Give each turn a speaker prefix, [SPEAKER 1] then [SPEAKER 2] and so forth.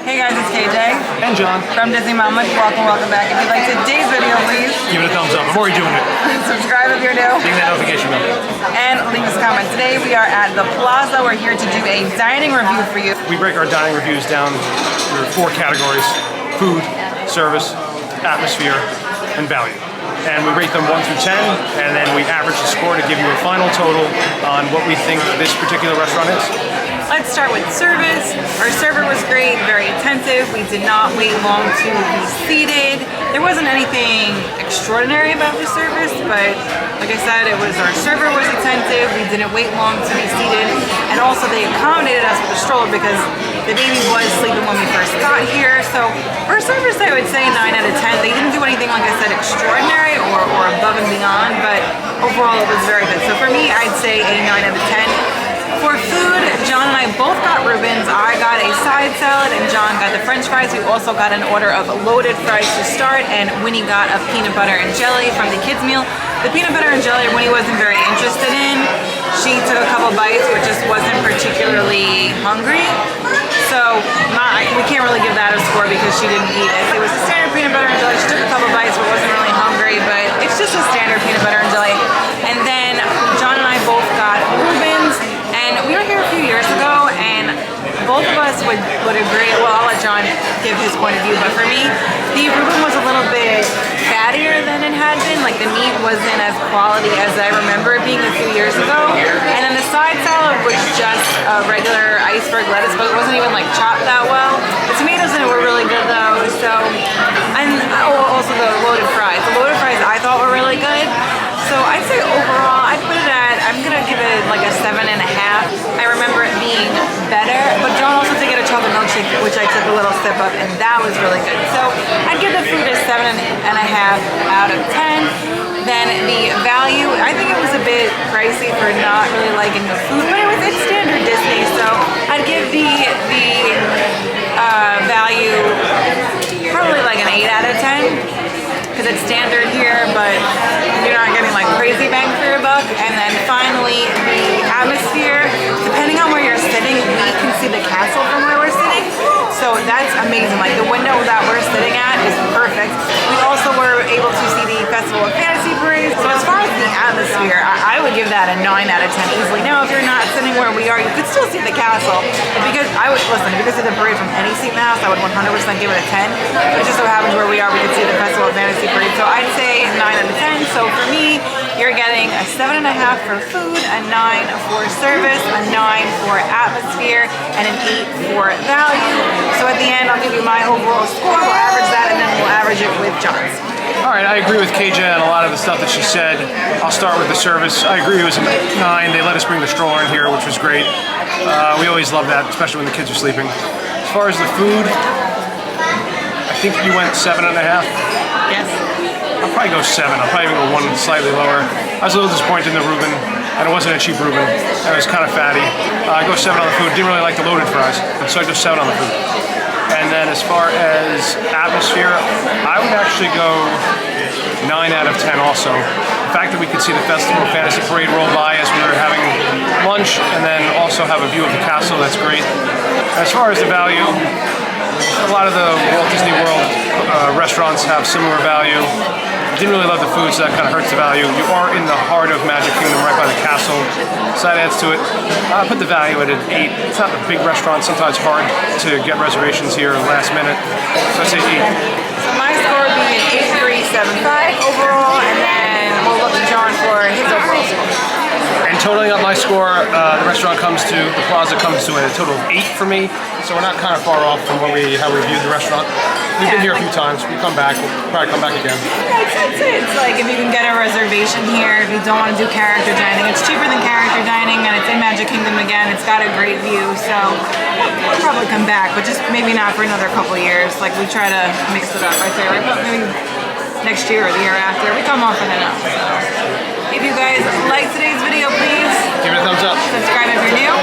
[SPEAKER 1] Hey guys, it's KJ.
[SPEAKER 2] And John.
[SPEAKER 1] From Disney Mama. Welcome back. If you like today's video, please
[SPEAKER 2] give it a thumbs up. I'm already doing it.
[SPEAKER 1] Subscribe if you're new.
[SPEAKER 2] Ding that notification bell.
[SPEAKER 1] And leave us a comment. Today we are at the Plaza. We're here to do a dining review for you.
[SPEAKER 2] We break our dining reviews down into 4 categories: food, service, atmosphere, and value. And we rate them 1 through 10, and then we average the score to give you a final total on what we think this particular restaurant is.
[SPEAKER 1] Let's start with service. Our server was great, very attentive. We did not wait long to be seated. There wasn't anything extraordinary about the service, but like I said, our server was attentive. We didn't wait long to be seated. And also they accommodated us with the stroller because the baby was sleeping when we first got here. So for service, I would say 9 out of 10. They didn't do anything, like I said, extraordinary or above and beyond, but overall it was very good. So for me, I'd say a 9 out of 10. For food, John and I both got Reubens. I got a side salad and John got the French fries. We also got an order of loaded fries to start, and Winnie got a peanut butter and jelly from the kids meal. The peanut butter and jelly Winnie wasn't very interested in. She took a couple bites but just wasn't particularly hungry. So we can't really give that a score because she didn't eat it. It was a standard peanut butter and jelly. She took a couple bites but wasn't really hungry, but it's just a standard peanut butter and jelly. And then John and I both got Reubens. And we were here a few years ago, and both of us would agree. Well, I'll let John give his point of view, but for me, the Reuben was a little bit fattier than it had been. Like the meat wasn't as quality as I remember it being a few years ago. And then the side salad was just a regular iceberg lettuce, but it wasn't even like chopped that well. The tomatoes in it were really good though. So, and also the loaded fries. The loaded fries I thought were really good. So I'd say overall, I'd put it at, I'm gonna give it like a 7.5. I remember it being better, but John also did get a chocolate milkshake, which I took a little step up, and that was really good. So I'd give the food a 7.5 out of 10. Then the value, I think it was a bit pricey for not really liking the food, but it's standard Disney, so I'd give the value probably like an 8 out of 10. Because it's standard here, but you're not getting like crazy bang for your buck. And then finally, the atmosphere, depending on where you're sitting, we can see the castle from where we're sitting. So that's amazing. Like the window that we're sitting at is perfect. We also were able to see the Festival of Fantasy Parade. So as far as the atmosphere, I would give that a 9 out of 10 easily. Now, if you're not sitting where we are, you could still see the castle. Because because of the parade from any seat in the house, I would 100% give it a 10. But it just so happens where we are, we could see the Festival of Fantasy Parade. So I'd say 9 out of 10. So for me, you're getting a 7.5 for food, a 9 for service, a 9 for atmosphere, and an 8 for value. So at the end, I'll give you my overall score. We'll average that, and then we'll average it with John's.
[SPEAKER 2] All right, I agree with KJ on a lot of the stuff that she said. I'll start with the service. I agree it was a 9. They let us bring the stroller in here, which was great. We always love that, especially when the kids are sleeping. As far as the food, I think you went 7.5.
[SPEAKER 1] Yes.
[SPEAKER 2] I'll probably go 7. I'll probably even go 1 slightly lower. I was a little disappointed in the Reuben, and it wasn't a cheap Reuben. It was kind of fatty. I go 7 on the food. Didn't really like the loaded fries, so I go 7 on the food. And then as far as atmosphere, I would actually go 9 out of 10 also. The fact that we could see the Festival of Fantasy Parade roll by as we were having lunch, and then also have a view of the castle, that's great. As far as the value, a lot of the Walt Disney World restaurants have similar value. Didn't really love the food, so that kind of hurts the value. You are in the heart of Magic Kingdom, right by the castle, so that adds to it. I put the value at an 8. It's not a big restaurant, sometimes hard to get reservations here last minute, so I say 8.
[SPEAKER 1] So my score would be an 8375 overall, and then we'll look to John for his overall score.
[SPEAKER 2] And totaling up my score, the restaurant the Plaza comes to a total of 8 for me, so we're not kind of far off from how we viewed the restaurant. We've been here a few times. We come back. We'll probably come back again.
[SPEAKER 1] That's it. It's like if you can get a reservation here, if you don't want to do character dining, it's cheaper than character dining, and it's in Magic Kingdom again. It's got a great view, so we'll probably come back, but just maybe not for another couple years. Like we try to mix it up, right there. Right? But maybe next year or the year after. We come often enough. So if you guys like today's video, please
[SPEAKER 2] give it a thumbs up.
[SPEAKER 1] Subscribe if you're new.